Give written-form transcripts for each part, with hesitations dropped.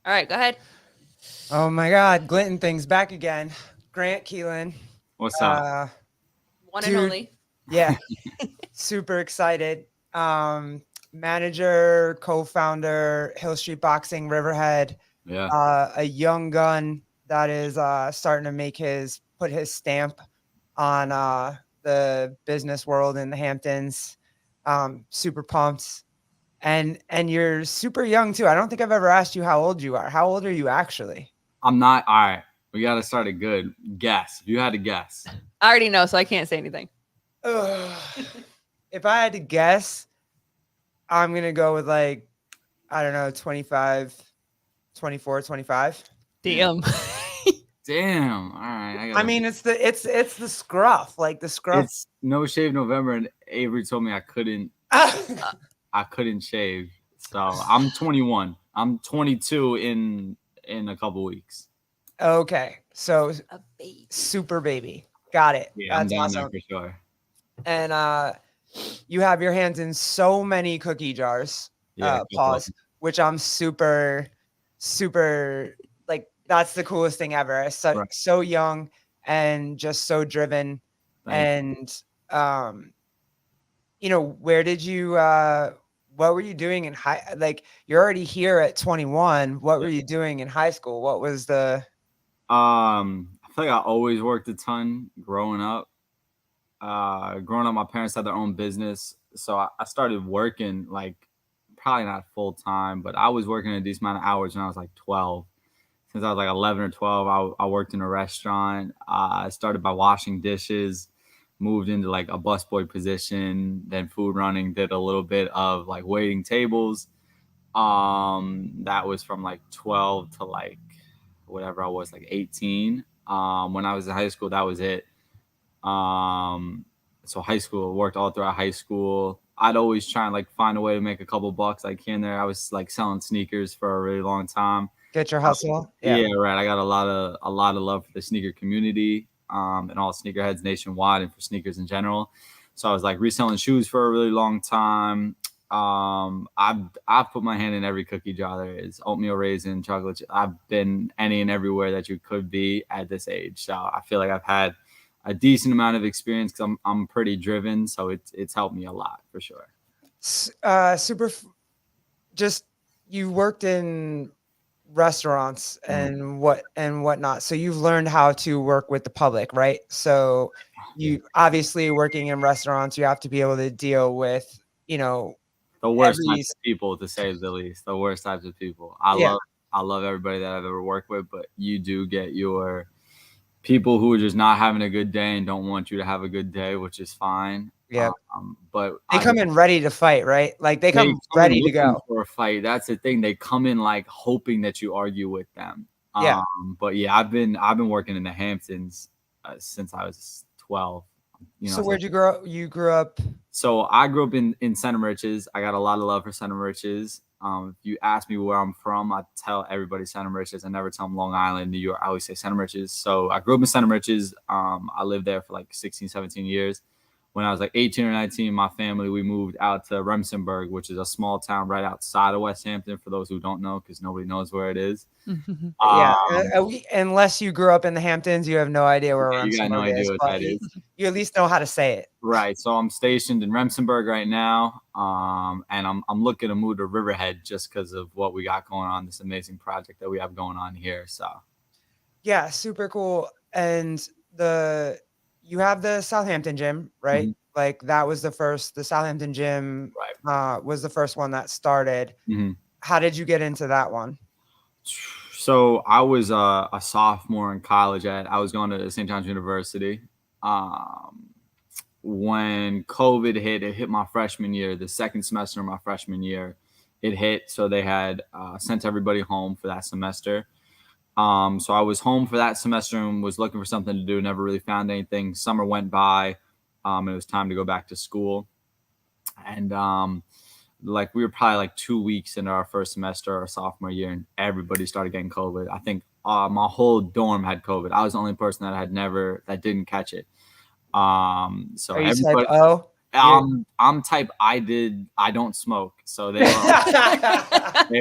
All right, go ahead. Oh my God, Glinton thing's back again. Grant Keelan. What's up? Uh, One and dude, only. yeah, super excited. Manager, co-founder, Hill Street Boxing, Riverhead. Yeah. A young gun that is starting to put his stamp on the business world in the Hamptons. Super pumped. And you're super young too. I don't think I've ever asked you how old you are. How old are you actually? I'm not. All right. We got to start it good. Guess. If you had to guess. I already know, so I can't say anything. Ugh. If I had to guess, I'm going to go with like, I don't know, 25, 24, 25. Damn. Damn. All right. I mean, it's the scruff, like the scruff. It's No Shave November, and Avery told me I couldn't shave. So I'm 21. I'm 22 in a couple weeks. Okay. So A baby. super baby. Got it. Yeah, I'm That's down awesome. there for sure. And you have your hands in so many cookie jars. Yeah. Pause. Which I'm super, super like. That's the coolest thing ever. So young and just so driven. And where did you? What were you doing in high? Like you're already here at 21. What were you doing in high school? What was the? I feel like I always worked a ton growing up. My parents had their own business, so I started working like probably not full time, but I was working a decent amount of hours when I was like 12. Since I was like 11 or 12, I worked in a restaurant. I started by washing dishes, moved into like a busboy position, then food running, did a little bit of like waiting tables. That was from like 12 to like whatever I was, like 18. When I was in high school, that was it. So high school, worked all throughout high school. I'd always try and like find a way to make a couple bucks like here and there. I was like selling sneakers for a really long time. Get your hustle. Yeah, right. I got a lot of love for the sneaker community, and all sneakerheads nationwide and for sneakers in general. So I was like reselling shoes for a really long time. I've put my hand in every cookie jar there is, oatmeal raisin, chocolate. I've been any and everywhere that you could be at this age. So I feel like I've had a decent amount of experience because I'm pretty driven. So it's helped me a lot for sure. Super. Just you worked in restaurants and whatnot, so you've learned how to work with the public, right? So you obviously working in restaurants, you have to be able to deal with The worst types of people, to say the least. The worst types of people. I love everybody that I've ever worked with, but you do get your people who are just not having a good day and don't want you to have a good day, which is fine. Yeah. But they come in ready to fight, right? Like they come ready to go for a fight. That's the thing. They come in like hoping that you argue with them. Yeah. But yeah, I've been working in the Hamptons since I was 12. So where'd you grow up? You grew up. So I grew up in Center Riches. I got a lot of love for Center Riches. If you ask me where I'm from, I tell everybody Center Riches. I never tell them Long Island, New York. I always say Center Riches. So I grew up in Center Riches. I lived there for like 16, 17 years. When I was like 18 or 19, my family, we moved out to Remsenburg, which is a small town right outside of West Hampton, for those who don't know, because nobody knows where it is. Unless you grew up in the Hamptons, you have no idea where Remsenburg you got no idea what that is. You at least know how to say it. Right. So I'm stationed in Remsenburg right now, and I'm looking to move to Riverhead just because of what we got going on, this amazing project that we have going on here. So, yeah, super cool. And you have the Southampton gym, right? Mm-hmm. Like that was the Southampton gym was the first one that started. Mm-hmm. How did you get into that one? So I was a sophomore in college. I was going to St. John's University. When COVID hit, it hit my freshman year, the second semester of my freshman year, it hit. So they had sent everybody home for that semester. So I was home for that semester and was looking for something to do. Never really found anything. Summer went by. It was time to go back to school. And like we were probably like 2 weeks into our first semester, our sophomore year, and everybody started getting COVID. I think my whole dorm had COVID. I was the only person that didn't catch it. So are you type O? I'm type I don't smoke, so they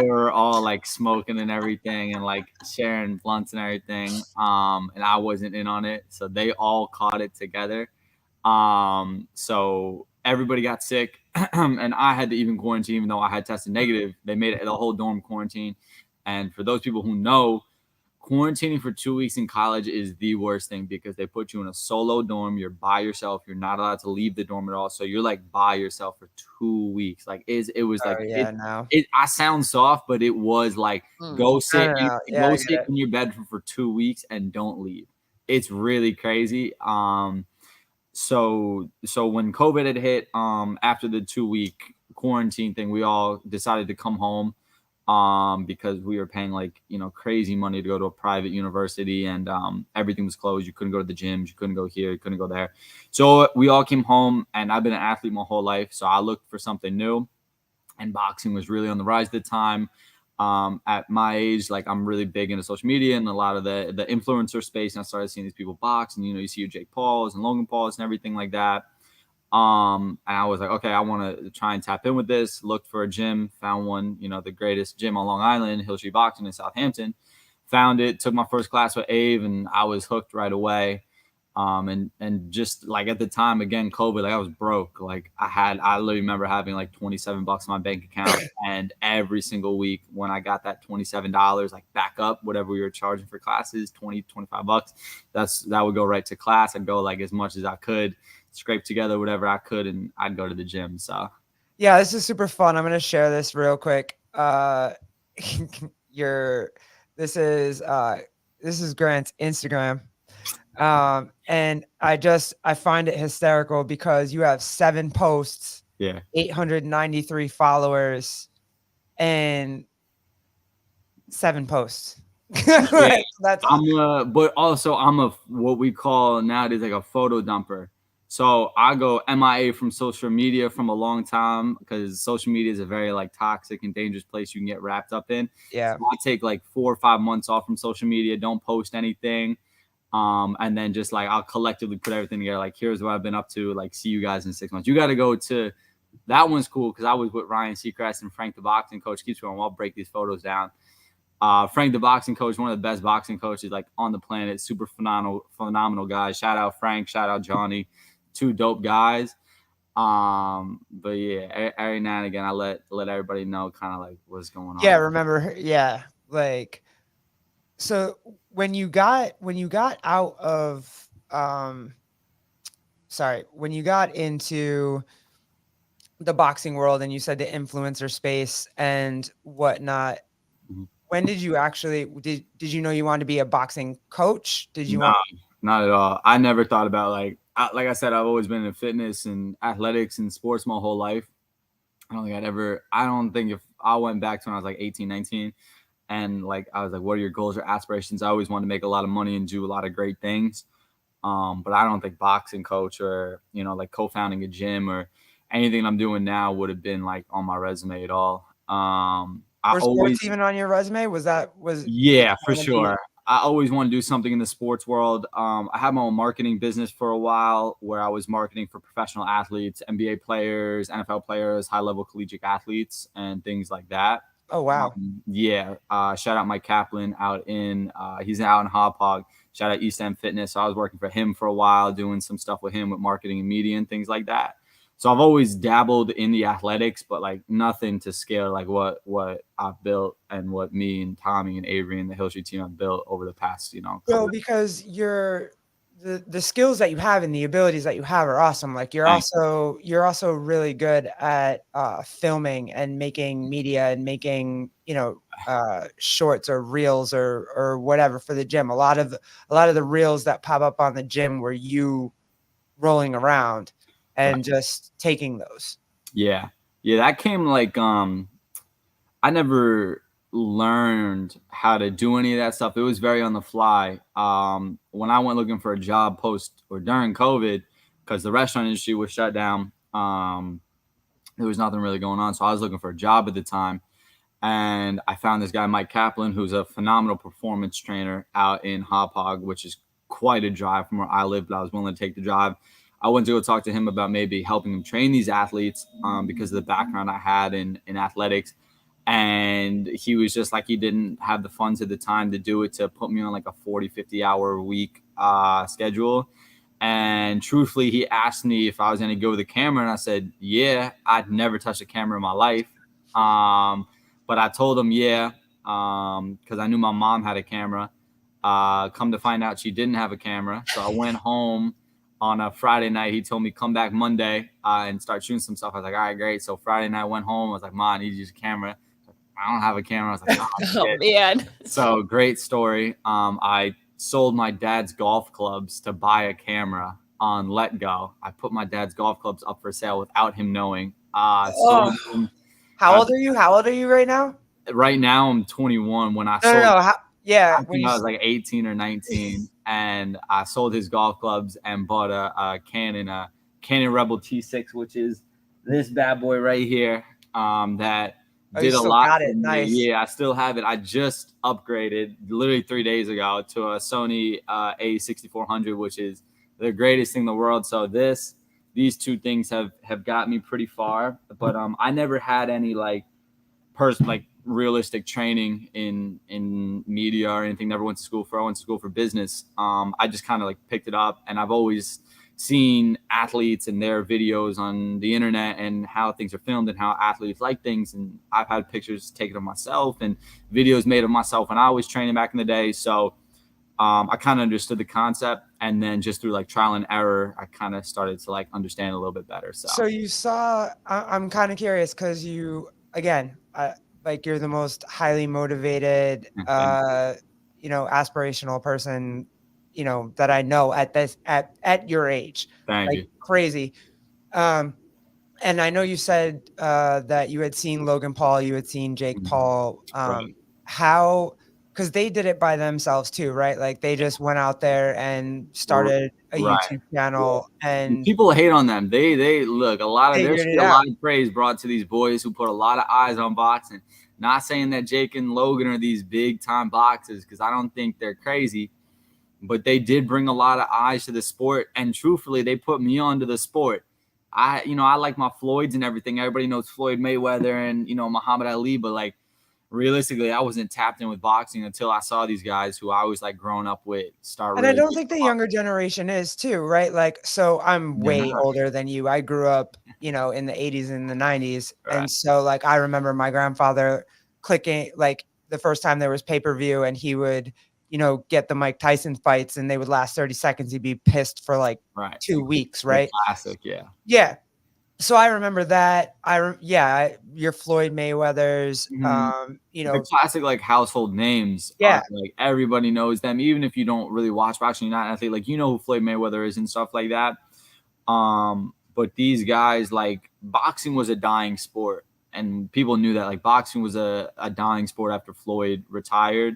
were all like smoking and everything and like sharing blunts and everything. And I wasn't in on it, so they all caught it together. So everybody got sick, and I had to even quarantine, even though I had tested negative. They made it the whole dorm quarantine. And for those people who know, quarantining for 2 weeks in college is the worst thing because they put you in a solo dorm. You're by yourself. You're not allowed to leave the dorm at all. So you're like by yourself for 2 weeks. Like it was like no. I sound soft, but it was like go sit in your bed for 2 weeks and don't leave. It's really crazy. So when COVID had hit, after the 2 week quarantine thing, we all decided to come home, because we were paying like, crazy money to go to a private university, and everything was closed. You couldn't go to the gyms, you couldn't go here, you couldn't go there. So we all came home, and I've been an athlete my whole life, so I looked for something new, and boxing was really on the rise at the time. At my age, like I'm really big into social media and a lot of the influencer space, and I started seeing these people box, and you see your Jake Pauls and Logan Pauls and everything like that. And I was like, okay, I want to try and tap in with this. Looked for a gym, found one, the greatest gym on Long Island, Hill Street Boxing in Southampton. Found it, took my first class with Ave, and I was hooked right away. And just like at the time, again, COVID, like I was broke. Like I literally remember having like $27 in my bank account, and every single week when I got that $27, like back up whatever we were charging for classes, $25, that would go right to class. I'd go like as much as I could, scrape together whatever I could, and I'd go to the gym. So yeah, this is super fun. I'm going to share this real quick. This is Grant's Instagram. And I find it hysterical because you have 7 posts, 893 followers, and 7 posts. Yeah, but also I'm a what we call nowadays like a photo dumper. So I go MIA from social media from a long time because social media is a very like toxic and dangerous place you can get wrapped up in. Yeah. So I take like 4 or 5 months off from social media, don't post anything. And then just like I'll collectively put everything together. Like, here's what I've been up to. Like, see you guys in 6 months. You got to go to that one's cool because I was with Ryan Seacrest and Frank, the boxing coach. Keeps going. I'll break these photos down. Frank, the boxing coach, one of the best boxing coaches like on the planet. Super phenomenal guys. Shout out Frank. Shout out Johnny. 2 dope guys. But yeah, every now and again, I let everybody know kind of like what's going on. Yeah, remember. Yeah, like. So when you got out of when you got into the boxing world and you said the influencer space and whatnot, when did you actually did you know you wanted to be a boxing coach? Did you not at all. I never thought about like I said, I've always been in fitness and athletics and sports my whole life. I don't think if I went back to when I was like 18, 19 and like I was like, what are your goals or aspirations? I always wanted to make a lot of money and do a lot of great things. But I don't think boxing coach or, like co-founding a gym or anything I'm doing now would have been like on my resume at all. Sports even on your resume? Yeah, for sure. I always want to do something in the sports world. I had my own marketing business for a while where I was marketing for professional athletes, NBA players, NFL players, high-level collegiate athletes, and things like that. Oh, wow. Shout out Mike Kaplan he's out in Hauppauge. Shout out East End Fitness. So I was working for him for a while, doing some stuff with him with marketing and media and things like that. So I've always dabbled in the athletics, but like nothing to scale like what I've built and what me and Tommy and Avery and the Hill Street team have built over the past, Well, because the skills that you have and the abilities that you have are awesome. Like you're also really good at filming and making media and making, shorts or reels or whatever for the gym. A lot of the reels that pop up on the gym were you rolling around and just taking those. Yeah. That came like, I never learned how to do any of that stuff. It was very on the fly. When I went looking for a job post or during COVID, because the restaurant industry was shut down, there was nothing really going on. So I was looking for a job at the time. And I found this guy, Mike Kaplan, who's a phenomenal performance trainer out in Hauppauge, which is quite a drive from where I live, but I was willing to take the drive. I went to go talk to him about maybe helping him train these athletes because of the background I had in athletics. And he was just like, he didn't have the funds at the time to do it, to put me on like a 40, 50 hour a week schedule. And truthfully, he asked me if I was going to go with the camera. And I said, yeah, I'd never touched a camera in my life. But I told him, yeah, because I knew my mom had a camera. Come to find out she didn't have a camera. So I went home on a Friday night. He told me come back Monday and start shooting some stuff. I was like, all right, great. So Friday night I went home. I was like, Mom, I need to use a camera. I don't have a camera. I was like, oh, Oh man. So great story. I sold my dad's golf clubs to buy a camera on Let Go. I put my dad's golf clubs up for sale without him knowing. Sold them. How old are you? How old are you right now? Right now I'm 21. When I No, sold, no, yeah. I think I was like 18 or 19, and I sold his golf clubs and bought a Canon Rebel T6, which is this bad boy right here. That did a lot for me. Nice. Yeah, I still have it. I just upgraded literally 3 days ago to a Sony A6400, which is the greatest thing in the world. So these two things have got me pretty far. But I never had any like realistic training in media or anything. Never went to school for. I went to school for business. I just kind of like picked it up, and I've always seen athletes and their videos on the internet and how things are filmed and how athletes like things. And I've had pictures taken of myself and videos made of myself when I was training back in the day. So I kind of understood the concept, and then just through like trial and error, I kind of started to like understand a little bit better. So you saw, I'm kind of curious because you, again, like you're the most highly motivated, aspirational person, that I know at your age. Thank you. Crazy. And I know you said that you had seen Logan Paul, you had seen Jake Paul. Right. How, because they did it by themselves too, right? Like they just went out there and started a YouTube channel, and people hate on them. They look, a lot of there's a lot of praise brought to these boys who put a lot of eyes on boxing. Not saying that Jake and Logan are these big time boxers, because I don't think they're crazy, but they did bring a lot of eyes to the sport. And truthfully, they put me onto the sport. I like my Floyds and everything. Everybody knows Floyd Mayweather and, Muhammad Ali, but like realistically, I wasn't tapped in with boxing until I saw these guys who I was like growing up with start. And I don't think the younger generation is too, right? Like, so I'm way older than you. I grew up, in the 80s and the 90s. Right. And so like, I remember my grandfather clicking, like the first time there was pay-per-view, and he would, get the Mike Tyson fights, and they would last 30 seconds. He'd be pissed for like 2 weeks, right? Classic, yeah. Yeah. So I remember that. Your Floyd Mayweathers, the classic like household names. Yeah, like everybody knows them, even if you don't really watch boxing. You're not an athlete, like who Floyd Mayweather is and stuff like that. But these guys, like boxing was a dying sport, and people knew that. Like boxing was a dying sport after Floyd retired.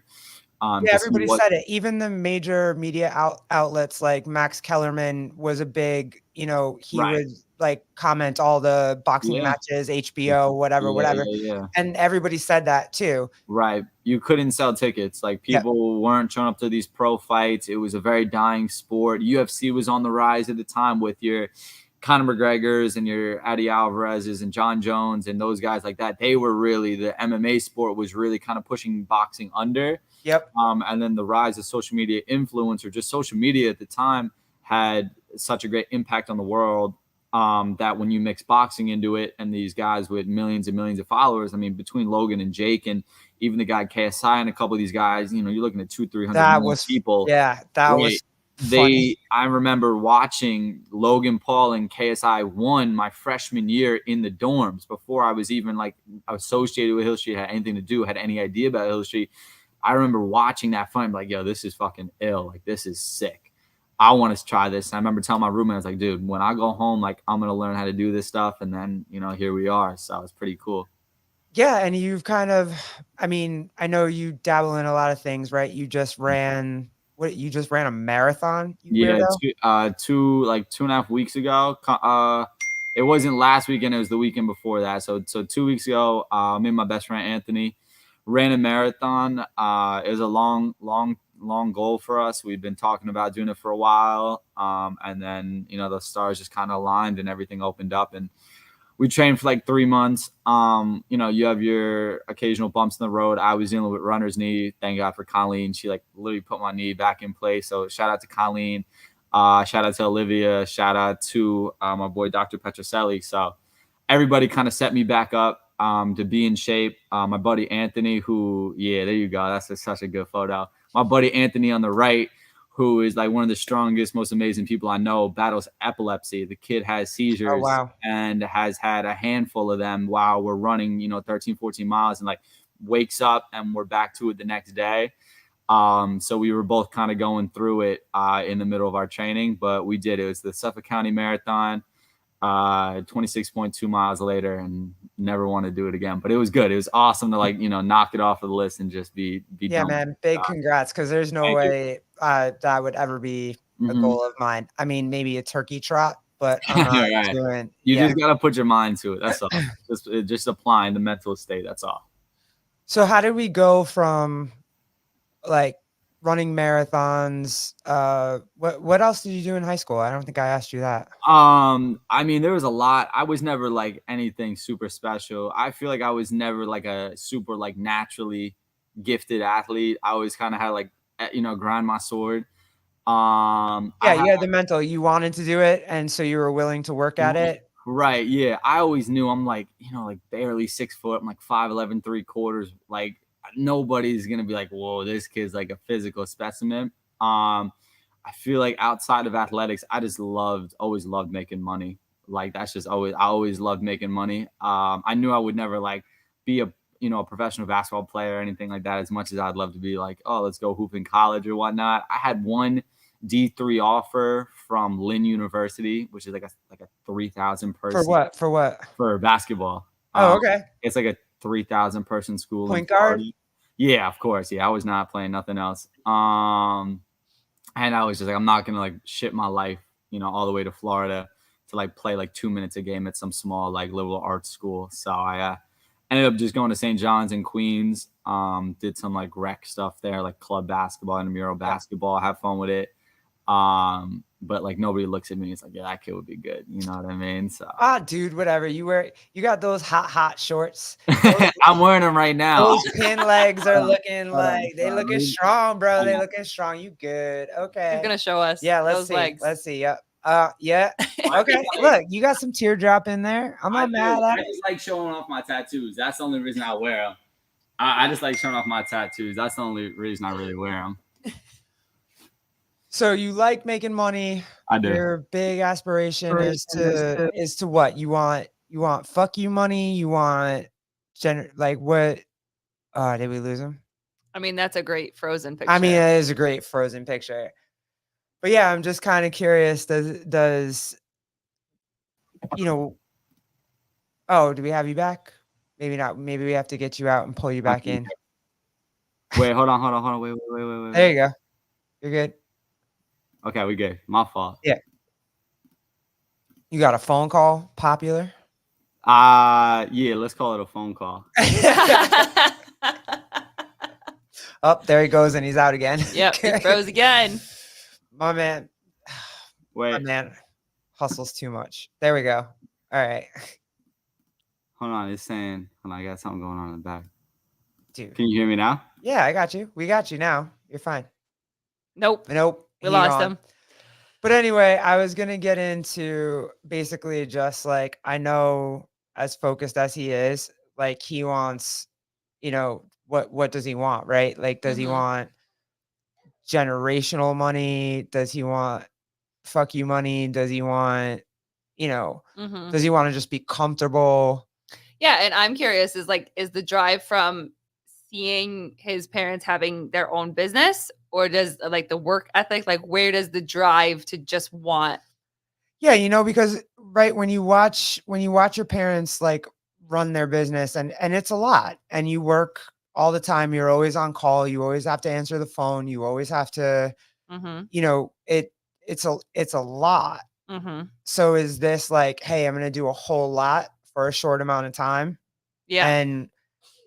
Everybody said it. Even the major media outlets like Max Kellerman was a big, he would like comment all the boxing matches, HBO, whatever. And everybody said that too. Right. You couldn't sell tickets. Like people weren't showing up to these pro fights. It was a very dying sport. UFC was on the rise at the time with your Conor McGregor's and your Eddie Alvarez's and John Jones and those guys like that. They were really, the MMA sport was really kind of pushing boxing under. Yep. And then the rise of social media influence, or just social media at the time, had such a great impact on the world that when you mix boxing into it, and these guys with millions and millions of followers, I mean, between Logan and Jake and even the guy KSI and a couple of these guys, you're looking at 200-300 million people. Yeah, that was funny. I remember watching Logan Paul and KSI won my freshman year in the dorms before I was even like associated with Hill Street, had anything to do, had any idea about Hill Street. I remember watching that fight, like, yo, this is fucking ill. Like, this is sick. I want to try this. And I remember telling my roommate, I was like, dude, when I go home, like, I'm going to learn how to do this stuff. And then, here we are. So it's pretty cool. Yeah. And you've kind of, I mean, I know you dabble in a lot of things, right? You just ran a marathon? Yeah. 2.5 weeks ago. It wasn't last weekend. It was the weekend before that. So 2 weeks ago, me and my best friend, Anthony, ran a marathon. It was a long long goal for us. We've been talking about doing it for a while. And then, the stars just kind of aligned and everything opened up, and we trained for like 3 months. You have your occasional bumps in the road. I was dealing with runner's knee. Thank God for Colleen. She like literally put my knee back in place. So shout out to Colleen. Shout out to Olivia. Shout out to my boy, Dr. Petroselli. So everybody kind of set me back up to be in shape. My buddy Anthony, who, yeah, there you go. That's such a good photo. My buddy Anthony on the right, who is like one of the strongest, most amazing people I know, battles epilepsy. The kid has seizures. Oh, wow. And has had a handful of them while we're running, 13, 14 miles, and like wakes up and we're back to it the next day. So we were both kind of going through it in the middle of our training, but we did. It was the Suffolk County Marathon, 26.2 miles later, and never want to do it again. But it was good. It was awesome to knock it off of the list and just be yeah, done. Man. Big congrats, because there's no way that would ever be a goal of mine. I mean, maybe a turkey trot, but I'm not right. doing. You just gotta put your mind to it. That's all. just applying the mental state. That's all. So how did we go from like running marathons? What else did you do in high school? I don't think I asked you that. I mean, there was a lot. I was never like anything super special. I feel like I was never like a super like naturally gifted athlete. I always kind of had like grind my sword. You had the mental. You wanted to do it, and so you were willing to work at it. Right. Yeah. I always knew I'm like, like barely 6 foot. I'm like 5'11", 3/4. Like nobody's going to be like, whoa, this kid's like a physical specimen. I feel like outside of athletics, I just always loved making money. Like that's just I always loved making money. I knew I would never like be a professional basketball player or anything like that, as much as I'd love to be like, oh, let's go hoop in college or whatnot. I had one D3 offer from Lynn University, which is like a 3,000 person. For what? For basketball. Oh, okay. It's like a 3,000 person school. Point guard? Yeah, of course. Yeah, I was not playing nothing else. And I was just like, I'm not gonna like ship my life, all the way to Florida to like play like 2 minutes a game at some small like liberal arts school. So I ended up just going to St. John's in Queens. Did some like rec stuff there, like club basketball and mural basketball. Have fun with it. But like nobody looks at me. It's like, yeah, that kid would be good. You know what I mean? So dude, whatever. You got those hot shorts. I'm wearing them right now. Those pin legs are looking like they looking strong, bro. They looking strong. You good? Okay. He's gonna show us. Yeah, let's those see. legs. Let's see. Yeah. Yeah. Okay. Look, you got some teardrop in there. I'm not mad at it. I just like showing off my tattoos. That's the only reason I wear them. I just like showing off my tattoos. That's the only reason I really wear them. So you like making money. I do. Your big aspiration is to what? You want fuck you money? You want like what? Did we lose him? I mean, that's a great Frozen picture. I mean, it is a great Frozen picture. But yeah, I'm just kind of curious. Does oh, do we have you back? Maybe not. Maybe we have to get you out and pull you back in. Wait, hold on. Wait. There you go. You're good. Okay, we good. My fault. Yeah. You got a phone call? Popular? Yeah, let's call it a phone call. Oh, there he goes, and he's out again. Yep, he froze again. My man. Wait. My man hustles too much. There we go. All right. Hold on, it's saying, hold on, I got something going on in the back. Dude. Can you hear me now? Yeah, I got you. We got you now. You're fine. Nope. We lost him. But anyway, I was going to get into basically just like, I know as focused as he is, like he wants, what does he want, right? Like, does he want generational money? Does he want fuck you money? Does he want, does he want to just be comfortable? Yeah. And I'm curious, is the drive from seeing his parents having their own business, or does like the work ethic, like where does the drive to just want? Yeah, because right when you watch your parents like run their business, and it's a lot, and you work all the time, you're always on call, you always have to answer the phone, you always have to, it's a lot. So is this like, hey, I'm gonna do a whole lot for a short amount of time? Yeah.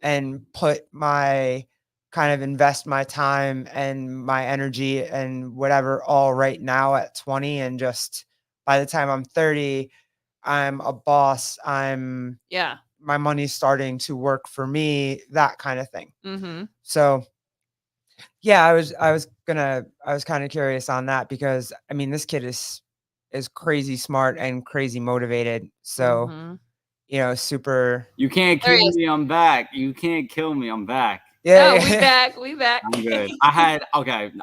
And put my kind of invest my time and my energy and whatever all right now at 20, and just by the time I'm 30, I'm a boss. Yeah. My money's starting to work for me, that kind of thing. Mm-hmm. So yeah, I was kind of curious on that, because I mean this kid is crazy smart and crazy motivated. So, Mm-hmm. super. You can't There kill he is. me. I'm back. You can't kill me. I'm back. Yeah, No, yeah, we yeah. back. We back. I'm good.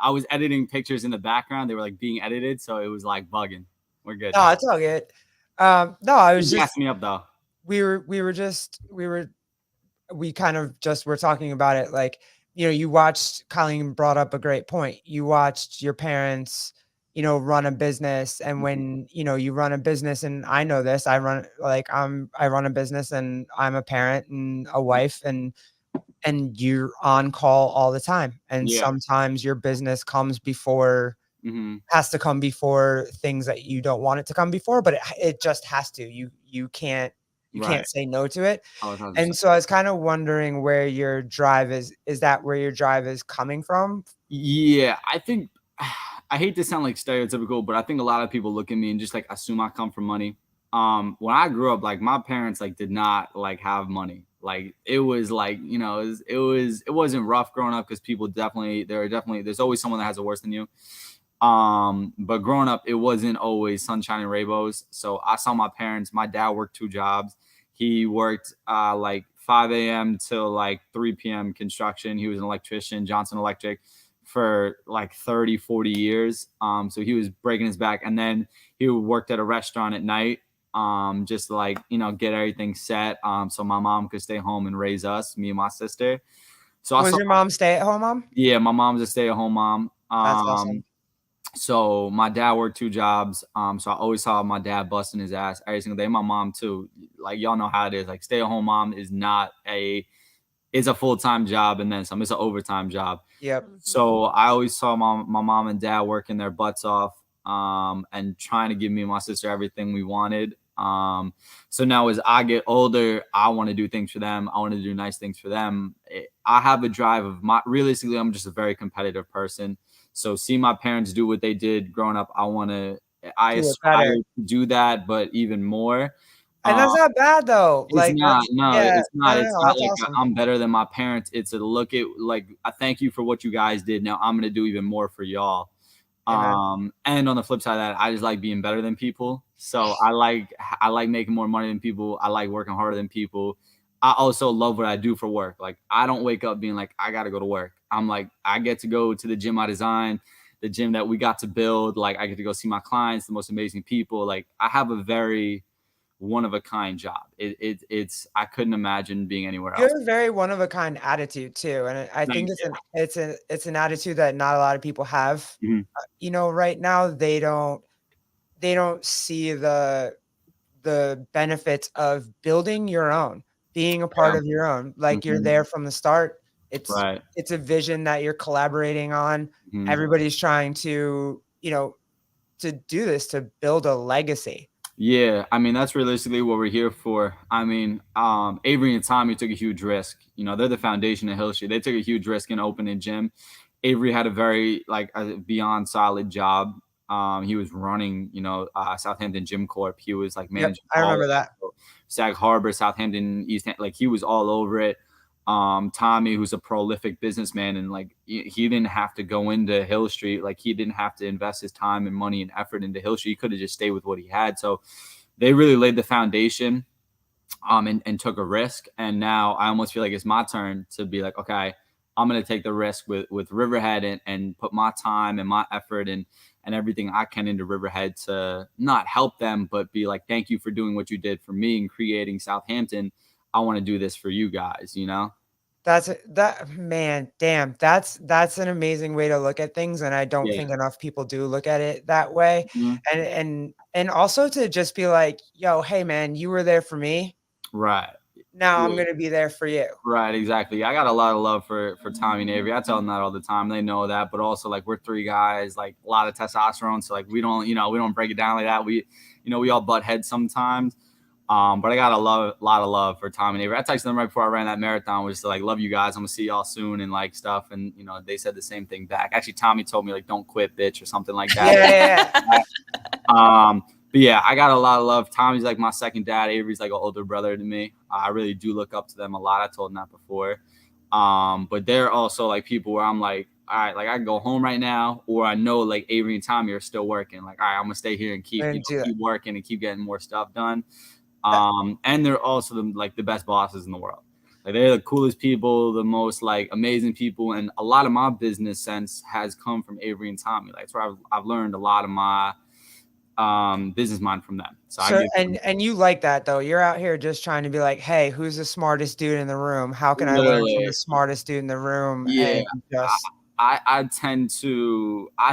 I was editing pictures in the background. They were like being edited, so it was like bugging. We're good No, now. it's all good. No, I was You just gassed me up though. we kind of just were talking about it, like, you watched. Colleen brought up a great point. You watched your parents, run a business, and when, you run a business, and I know this, I run a business, and I'm a parent and a wife, and you're on call all the time, and Yeah. sometimes your business Mm-hmm. has to come before things that you don't want it to come before, but it just has to. You Right. can't say no to it. Oh, 1,000%. And so I was kind of wondering where your drive is that where your drive is coming from? Yeah, I think I hate to sound like stereotypical, but I think a lot of people look at me and just like assume I come from money. When I grew up, like my parents like did not like have money. Like it was like, it wasn't rough growing up because people there's always someone that has it worse than you. But growing up, it wasn't always sunshine and rainbows. So I saw my dad worked 2 jobs. He worked like 5 a.m. till like 3 p.m. construction. He was an electrician, Johnson Electric, for like 30, 40 years. So he was breaking his back. And then he worked at a restaurant at night, just to like, get everything set. So my mom could stay home and raise us, me and my sister. So I Was saw, your mom stay-at-home mom? yeah, my mom's a stay-at-home mom. That's awesome. So my dad worked 2 jobs. So I always saw my dad busting his ass every single day. My mom too. Like y'all know how it is. Like stay-at-home mom is not it's a full-time job and then some. It's an overtime job. Yep. Mhm. So I always saw my mom and dad working their butts off, and trying to give me and my sister everything we wanted. So now as I get older, I want to do things for them. I want to do nice things for them. I have a drive of realistically, I'm just a very competitive person. So see my parents do what they did growing up. I Do it aspire better. to do that, but even more. And Um, that's not bad though. it's Like not. that's No, yeah, it's not. It's no, not that's like awesome. I'm better than my parents. It's a look at like I thank you for what you guys did. Now I'm gonna do even more for y'all. Amen. And on the flip side of that, I just like being better than people. So I like making more money than people. I like working harder than people. I also love what I do for work. Like I don't wake up being like I gotta go to work. I'm like I get to go to the gym I designed, the gym that we got to build. Like I get to go see my clients, the most amazing people. Like I have a very one of a kind job. It's I couldn't imagine being anywhere You else. have a very one of a kind attitude too, and I think Thank it's an attitude that not a lot of people have. you. Mhm. Right now they don't see the benefits of building your own, being a part Yeah. of your own. Like you're Mhm. there from the start. It's Right. it's a vision that you're collaborating on. Mhm. Everybody's trying to do this, to build a legacy. Yeah, I mean that's realistically what we're here for. I mean, Avery and Tommy took a huge risk. They're the foundation of Hill Street. They took a huge risk in opening a gym. Avery had a very like a beyond solid job. He was running, Southampton Gym Corp. He was like Yep, managing I all remember of that. it. Sag Harbor, Southampton, East. Like he was all over it. Tommy, who's a prolific businessman, and like he didn't have to go into Hill Street. Like he didn't have to invest his time and money and effort into Hill Street. He could have just stayed with what he had. So they really laid the foundation, and took a risk. And now I almost feel like it's my turn to be like, okay, I'm going to take the risk with Riverhead and put my time and my effort and everything I can into Riverhead to not help them, but be like, thank you for doing what you did for me and creating Southampton. I want to do this for you guys. That man, damn, that's an amazing way to look at things, and I don't Yeah. think enough people do look at it that way. Mhm. And also to just be like, "Yo, hey man, you were there for me. Right. Now I'm Yeah. gonna be there for you." Right, exactly. I got a lot of love for Tommy and Avery. I tell them that all the time. They know that, but also like we're 3 guys, like a lot of testosterone. So like we don't break it down like that. We all butt heads sometimes. But I got a lot of love for Tom and Avery. I texted them right before I ran that marathon, was like, love you guys. I'm gonna see y'all soon and like stuff. And they said the same thing back. Actually, Tommy told me like, don't quit, bitch, or something like that. Yeah. But yeah, I got a lot of love. Tommy's like my second dad. Avery's like an older brother to me. I really do look up to them a lot. I told them that before. But they're also like people where I'm like, all right, like I can go home right now, or I know like Avery and Tommy are still working. Like, all right, I'm gonna stay here and keep working and keep getting more stuff done. And they're also the best bosses in the world. Like they're the coolest people, the most like amazing people, and a lot of my business sense has come from Avery and Tommy. Like, that's where I've learned a lot of my business mind from them. So and you like that though. You're out here just trying to be like, hey, who's the smartest dude in the room? How can I learn from the smartest dude in the room? Yeah, and just I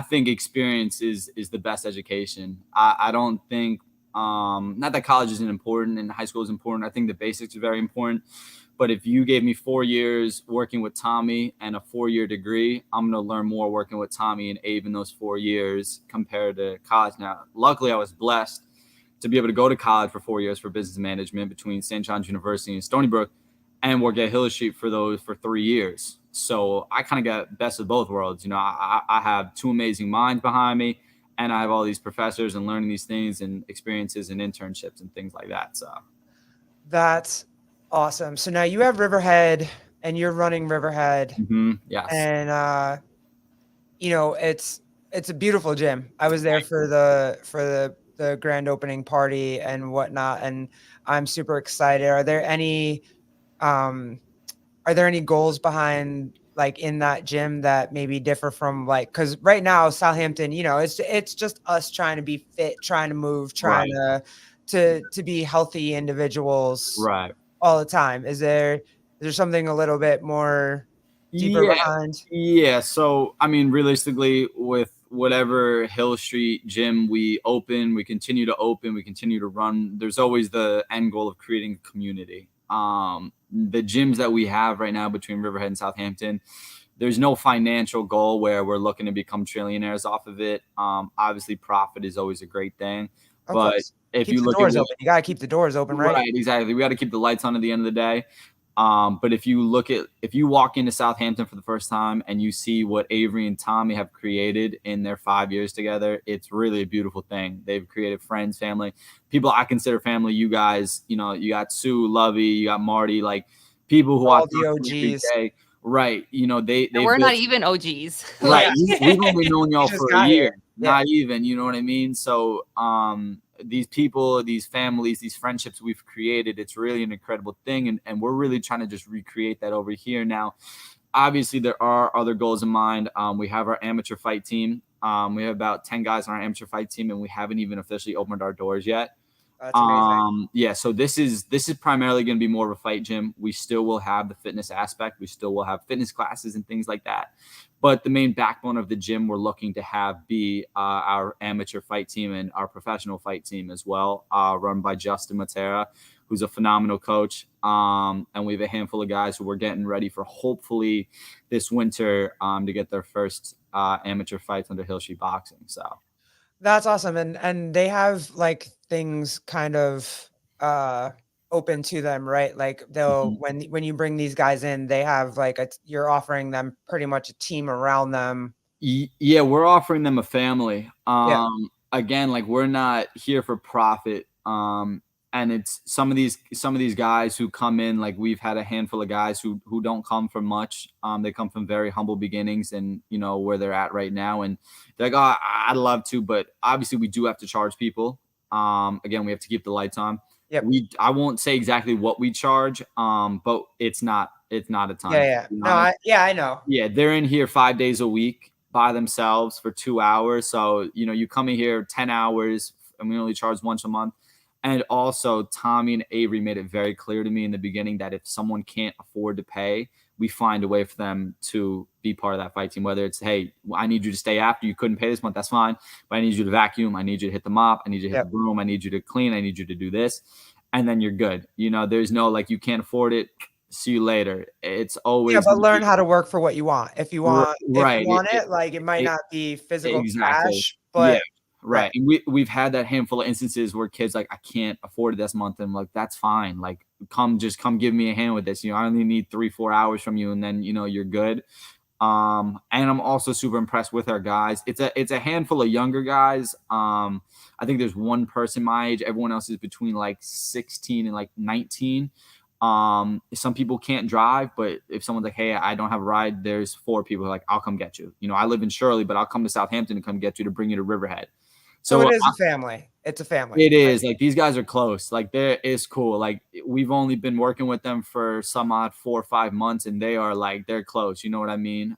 think experience is the best education. I don't think not that college isn't important and high school is important. I think the basics are very important. But if you gave me 4 years working with Tommy and a 4-year degree, I'm going to learn more working with Tommy and Abe in those 4 years compared to college. Now, luckily, I was blessed to be able to go to college for 4 years for business management between St. John's University and Stony Brook, and work at Hill Street for 3 years. So I kind of got best of both worlds. I have two amazing minds behind me, and I have all these professors and learning these things and experiences and internships and things like that. So that's awesome. So now you have Riverhead and you're running Riverhead. Mm-hmm. Yes. And it's a beautiful gym. I was there for the grand opening party and whatnot, and I'm super excited. Are there any goals behind like in that gym that maybe differ from like, because right now Southampton, it's just us trying to be fit, trying to move, trying to be healthy individuals all the time. Is there something a little bit more deeper behind? Yeah. So, I mean, realistically, with whatever Hill Street gym we open, we continue to open, we continue to run, there's always the end goal of creating a community. The gyms that we have right now between Riverhead and Southampton, there's no financial goal where we're looking to become trillionaires off of it. Obviously, profit is always a great thing. But if you look at open, you got to keep the doors open, right? Right, exactly. We got to keep the lights on at the end of the day. But if you walk into Southampton for the first time and you see what Avery and Tommy have created in their 5 years together, it's really a beautiful thing. They've created friends, family, people I consider family. You guys, you got Sue, Lovey, you got Marty, like people who all the OGs. Right. We're not even OGs. Right. We've only known y'all for a year. Not even, you know what I mean? So these people, these families, these friendships we've created, it's really an incredible thing. And we're really trying to just recreate that over here. Now, obviously, there are other goals in mind. We have our amateur fight team. We have about 10 guys on our amateur fight team, and we haven't even officially opened our doors yet. That's amazing. Yeah, so this is primarily going to be more of a fight gym. We still will have the fitness aspect. We still will have fitness classes and things like that. But the main backbone of the gym we're looking to have be our amateur fight team and our professional fight team as well, run by Justin Matera, who's a phenomenal coach. And we have a handful of guys who we're getting ready for hopefully this winter to get their first amateur fights under Hill Street Boxing. So that's awesome. And they have like things kind of open to them, right? Like they'll when you bring these guys in, they have like you're offering them pretty much a team around them. Yeah, we're offering them a family. Again, like we're not here for profit. And it's some of these guys who come in, like we've had a handful of guys who don't come from much. They come from very humble beginnings and where they're at right now. And they're like, oh, I'd love to, but obviously we do have to charge people. Again, we have to keep the lights on. Yep. I won't say exactly what we charge, but it's not a ton. Yeah. No, I know. Yeah, they're in here 5 days a week by themselves for 2 hours. So, you come in here 10 hours and we only charge once a month. And also, Tommy and Avery made it very clear to me in the beginning that if someone can't afford to pay, we find a way for them to be part of that fight team. Whether it's, hey, I need you to stay after. You couldn't pay this month. That's fine. But I need you to vacuum. I need you to hit the mop. I need you to hit the broom. I need you to clean. I need you to do this. And then you're good. There's no, like, you can't afford it. See you later. It's always but learn how to work for what you want. If you want, right. If you want it, like it might not be physical cash, but Right. And we've had that handful of instances where kids like, I can't afford it this month. And I'm like, that's fine. Like, just come give me a hand with this. I only need 3-4 hours from you, and then you're good. And I'm also super impressed with our guys. It's a handful of younger guys. I think there's one person my age. Everyone else is between like 16 and like 19. Some people can't drive, but if someone's like, hey, I don't have a ride, there's 4 people like, I'll come get you. I live in Shirley, but I'll come to Southampton and come get you to bring you to Riverhead. So it is a family. It's a family. It is. Like, these guys are close. Like, it's cool. Like, we've only been working with them for some odd 4 or 5 months, and they are like, they're close. You know what I mean?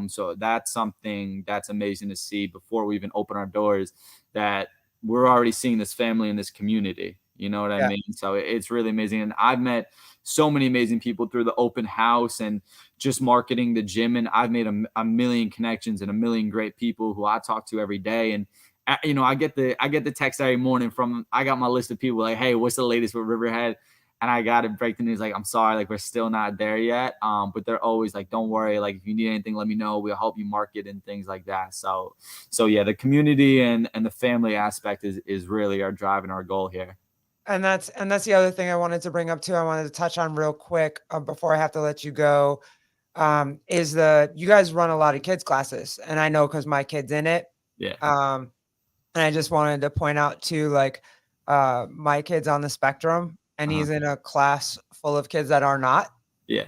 So that's something that's amazing to see before we even open our doors, that we're already seeing this family in this community. You know what I mean? So it's really amazing. And I've met so many amazing people through the open house and just marketing the gym. And I've made a million connections and a million great people who I talk to every day. And I get the text every morning I got my list of people like, hey, what's the latest with Riverhead? And I got to break the news. Like, I'm sorry, like, we're still not there yet. But they're always like, don't worry. Like, if you need anything, let me know. We'll help you market and things like that. So yeah, the community and the family aspect is really our drive and our goal here. And that's the other thing I wanted to bring up too. I wanted to touch on real quick before I have to let you go. Is you guys run a lot of kids classes, and I know because my kid's in it. Yeah. And I just wanted to point out too, like, my kid's on the spectrum, and he's in a class full of kids that are not. Yeah.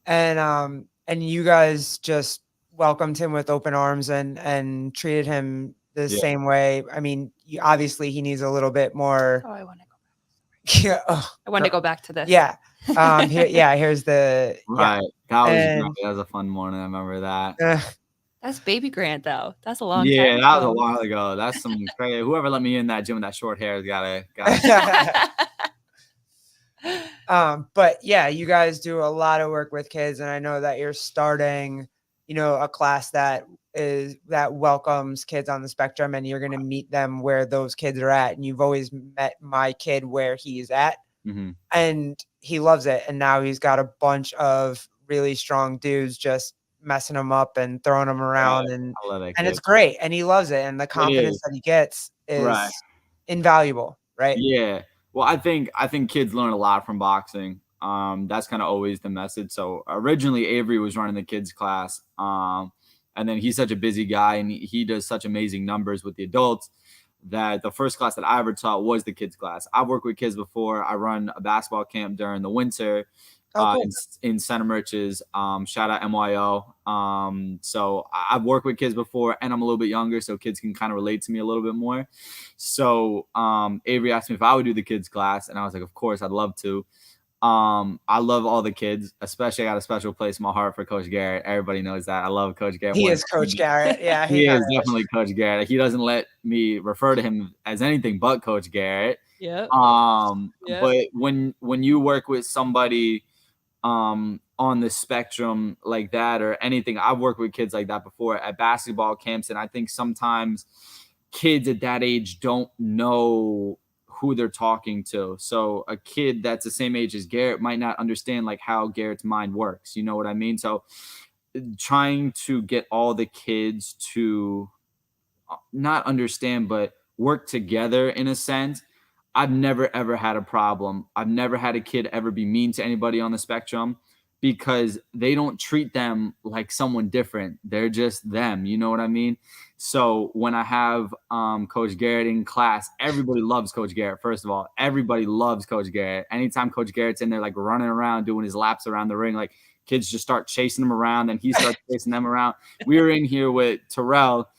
And you guys just welcomed him with open arms and treated him the same way. I mean, obviously he needs a little bit more. Oh, I want to go back. Yeah. I want to go back to this. Yeah. Here's the right. That was a fun morning. I remember that. That's baby Grant though. That's a long time. Yeah, that was a while ago. That's some crazy. Whoever let me in that gym with that short hair has gotta. But yeah, you guys do a lot of work with kids, and I know that you're starting, a class that welcomes kids on the spectrum, and you're going to meet them where those kids are at. And you've always met my kid where he's at, and he loves it. And now he's got a bunch of really strong dudes just messing him up and throwing him around, and it's great. And he loves it. And the confidence that he gets is invaluable. Right. Yeah. Well, I think kids learn a lot from boxing. That's kind of always the message. So originally Avery was running the kids class. And then he's such a busy guy, and he does such amazing numbers with the adults that the first class that I ever taught was the kids class. I've worked with kids before. I run a basketball camp during the winter in Center Merches. Shout out MYO. So I've worked with kids before, and I'm a little bit younger, so kids can kind of relate to me a little bit more. So Avery asked me if I would do the kids class, and I was like, of course, I'd love to. I love all the kids, especially I got a special place in my heart for Coach Garrett. Everybody knows that. I love Coach Garrett. He is Coach Garrett. Yeah, he is definitely Coach Garrett. He doesn't let me refer to him as anything but Coach Garrett. Yeah. But when you work with somebody on the spectrum like that or anything, I've worked with kids like that before at basketball camps, and I think sometimes kids at that age don't know who they're talking to. So a kid that's the same age as Garrett might not understand like how Garrett's mind works. You know what I mean? So trying to get all the kids to not understand, but work together in a sense. I've never, ever had a problem. I've never had a kid ever be mean to anybody on the spectrum because they don't treat them like someone different. They're just them. You know what I mean? So when I have Coach Garrett in class, everybody loves Coach Garrett. First of all, everybody loves Coach Garrett. Anytime Coach Garrett's in there, like running around, doing his laps around the ring, like kids just start chasing him around, and he starts chasing them around. We were in here with Terrell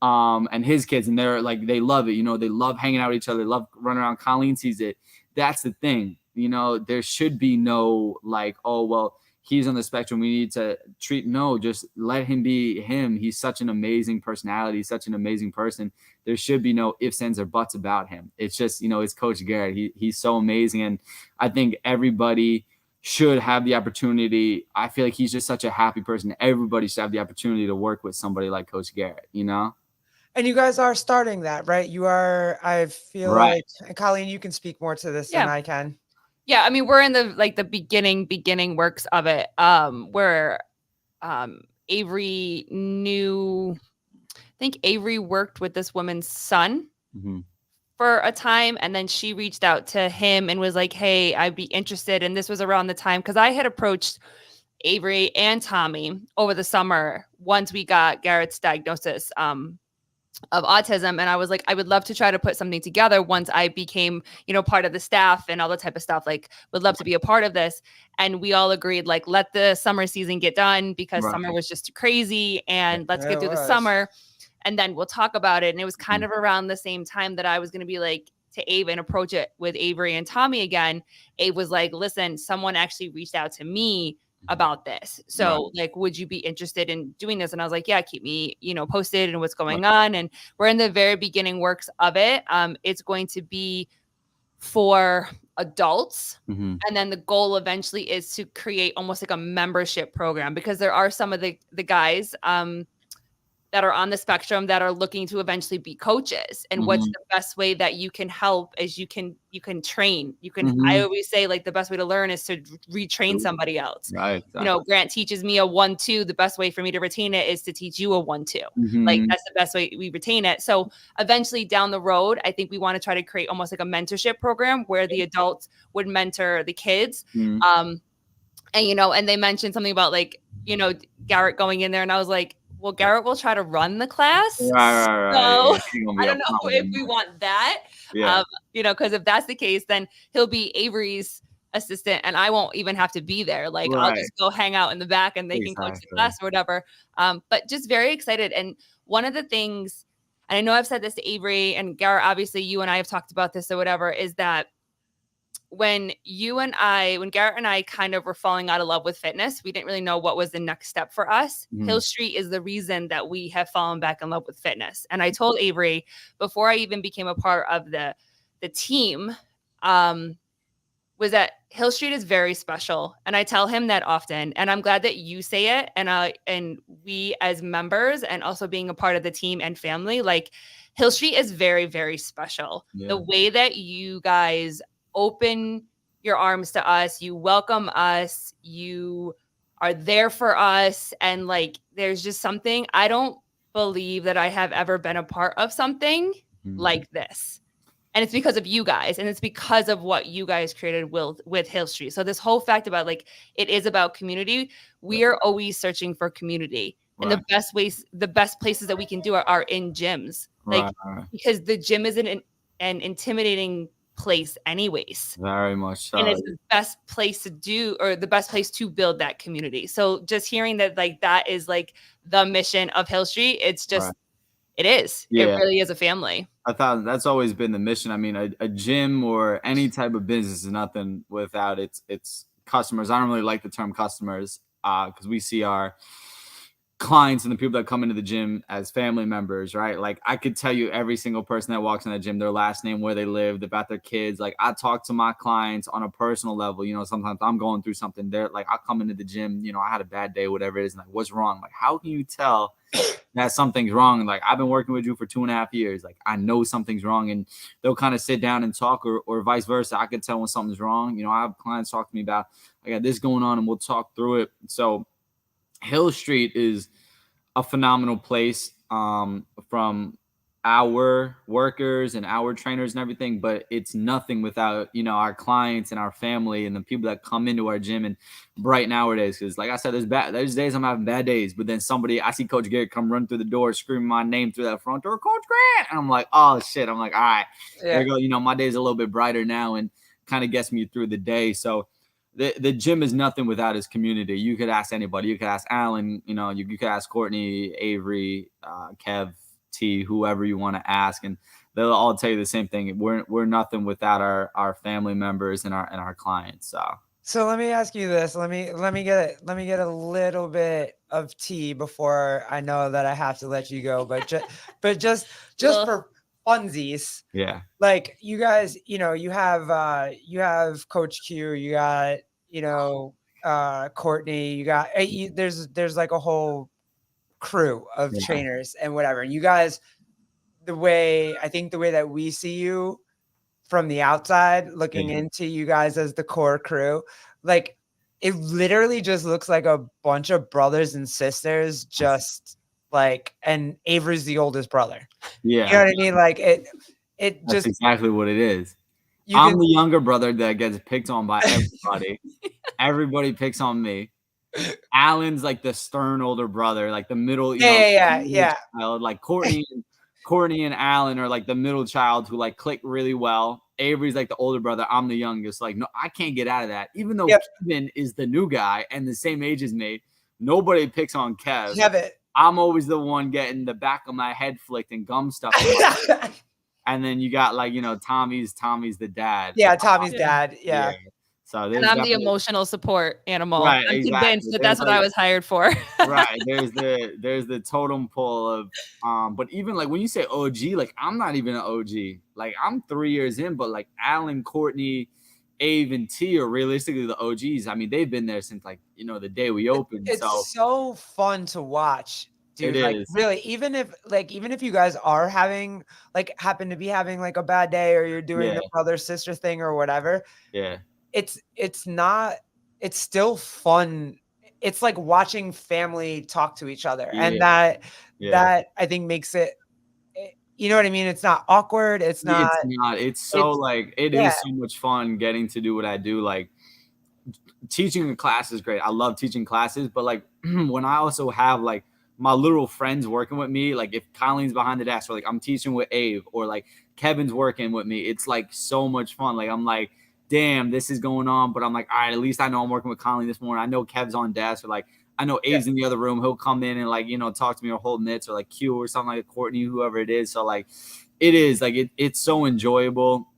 and his kids, and they're like, they love it. You know, they love hanging out with each other. They love running around. Colleen sees it. That's the thing. You know, there should be no like, oh, well, he's on the spectrum. We need to treat. No, just let him be him. He's such an amazing personality, such an amazing person. There should be no ifs, ands, or buts about him. It's just, you know, it's Coach Garrett. He's so amazing. And I think everybody should have the opportunity. I feel like he's just such a happy person. Everybody should have the opportunity to work with somebody like Coach Garrett, you know? And you guys are starting that, right? You are, I feel like, and Colleen, you can speak more to this than I can. Yeah, I mean, we're in the beginning works of it, where Avery knew, I think Avery worked with this woman's son Hmm. for a time, and then she reached out to him and was like, hey, I'd be interested. And this was around the time because I had approached Avery and Tommy over the summer once we got Garrett's diagnosis of autism, and I was like, I would love to try to put something together once I became, part of the staff and all the type of stuff. Like, would love to be a part of this. And we all agreed, like, let the summer season get done because Right. summer was just crazy, and let's get It through the was. summer, and then we'll talk about it. And it was kind Mhm. of around the same time that I was going to be like to Abe and approach it with Avery and Tommy again. Abe was like, listen, someone actually reached out to me about this. Right. So like, would you be interested in doing this? And I was like, yeah, keep me, posted and what's going on. And we're in the very beginning works of it. It's going to be for adults. Hmm. And then the goal eventually is to create almost like a membership program, because there are some of the guys, that are on the spectrum that are looking to eventually be coaches. And what's Hmm. the best way that you can help is you can train. I Hmm. always say, like, the best way to learn is to retrain somebody else. Right. Exactly. Grant teaches me a 1-2. The best way for me to retain it is to teach you a 1-2. Like, Hmm. that's the best way we retain it. So eventually down the road, I think we want to try to create almost like a mentorship program where the adults would mentor the kids. Hmm. And they mentioned something about, like, Garrett going in there, and I was like, well, Garrett will try to run the class. Right. So Yeah, she gonna I be don't up know front with if them. we want that. Yeah. Because if that's the case, then he'll be Avery's assistant and I won't even have to be there. Like, I'll Right. just go hang out in the back and they can coach the Exactly. class or whatever. But just very excited. And one of the things, and I know I've said this to Avery and Garrett, obviously you and I have talked about this or whatever, is that when Garrett and I kind of were falling out of love with fitness, we didn't really know what was the next step for us. Mhm. Hill Street is the reason that we have fallen back in love with fitness. And I told Avery before I even became a part of the team, was that Hill Street is very special. And I tell him that often. And I'm glad that you say it. And we as members and also being a part of the team and family, like, Hill Street is very, very special. Yeah. The way that you guys open your arms to us, you welcome us, you are there for us. And like, there's just something, I don't believe that I have ever been a part of something Mhm. like this. And it's because of you guys, and it's because of what you guys created with Hill Street. So this whole fact about, like, it is about community. We are always searching for community, and Right. the best places that we can do are in gyms, like, Right. because the gym isn't an intimidating place, anyways, Very much and so. it's the best place to do, or the best place to build that community. So just hearing that, like, that is like the mission of Hill Street, it's just, Right. it is. It Yeah. really is a family. I thought that's always been the mission. I mean, a gym or any type of business is nothing without its customers. I don't really like the term customers because we see our clients and the people that come into the gym as family members, right? Like, I could tell you every single person that walks in the gym, their last name, where they lived, about their kids. Like, I talk to my clients on a personal level. Sometimes I'm going through something. They're like, I'll come into the gym, I had a bad day, whatever it is, and like, what's wrong? Like, how can you tell that something's wrong? And like, I've been working with you for 2.5 years. Like, I know something's wrong, and they'll kind of sit down and talk, or vice versa. I could tell when something's wrong. I have clients talk to me about, I got this going on, and we'll talk through it. So Hill Street is a phenomenal place, from our workers and our trainers and everything, but it's nothing without our clients and our family and the people that come into our gym and brighten our days. Because like I said, there's days I'm having bad days, but then I see Coach Garrett come run through the door screaming my name through that front door, Coach Grant, and I'm like, oh shit. I'm like, all right, there you go. My day's a little bit brighter now, and kind of gets me through the day. So the gym is nothing without his community. You could ask anybody. You could ask Alan. You could ask Courtney, Avery, Kev, T, whoever you want to ask, and they'll all tell you the same thing. We're nothing without our family members and our clients. So let me ask you this. Let me get a little bit of tea before I know that I have to let you go. But just for funsies. Yeah. Like, you guys, you have Coach Q, you got, Courtney, you got, there's like a whole crew of trainers and whatever. And you guys, the way that we see you from the outside looking into you guys as the core crew, like, it literally just looks like a bunch of brothers and sisters, just like, and Avery's the oldest brother. Yeah. You know what I mean? Like, it That's just exactly what it is. you I'm can the younger brother that gets picked on by everybody. Everybody picks on me. Alan's like the stern older brother, like the middle, middle yeah. child. Like Courtney and Alan are like the middle child who like click really well. Avery's like the older brother. I'm the youngest. Like, no, I can't get out of that. Even though Yep. Kevin is the new guy and the same age as me, nobody picks on Kev. Kevin. I'm always the one getting the back of my head flicked and gum stuff. And then you got like, Tommy's the dad. Yeah, Tommy's Yeah. dad. Yeah. So And there's I'm the definitely emotional support animal. right, I'm convinced exactly. that There's that's what I like was hired for. right. There's the totem pole of but even like when you say OG, like I'm not even an OG. Like I'm 3 years in, but like Alan, Courtney, Ave, and T are realistically the OGs. I mean, they've been there since like, the day we opened. So It's so fun to watch, it dude. Like is. really, even if you guys are happen to be having like a bad day, or you're doing Yeah. the brother sister thing or whatever, Yeah. it's not it's still fun. It's like watching family talk to each other, and Yeah. Yeah. that I think makes it, you know what I mean? It's not awkward. It's not. It's not. It's so It's like it yeah, is so much fun getting to do what I do. Like teaching a class is great. I love teaching classes, but like when I also have like my little friends working with me, like if Colleen's behind the desk or like I'm teaching with Ave or like Kevin's working with me, it's like so much fun. Like I'm like, damn, this is going on, but I'm like, all right, at least I know I'm working with Colleen this morning. I know Kev's on desk, or like I know yeah, Abe's in the other room. He'll come in and like, talk to me or hold mitts or like Q or something like Courtney, whoever it is. So like it is like it's so enjoyable.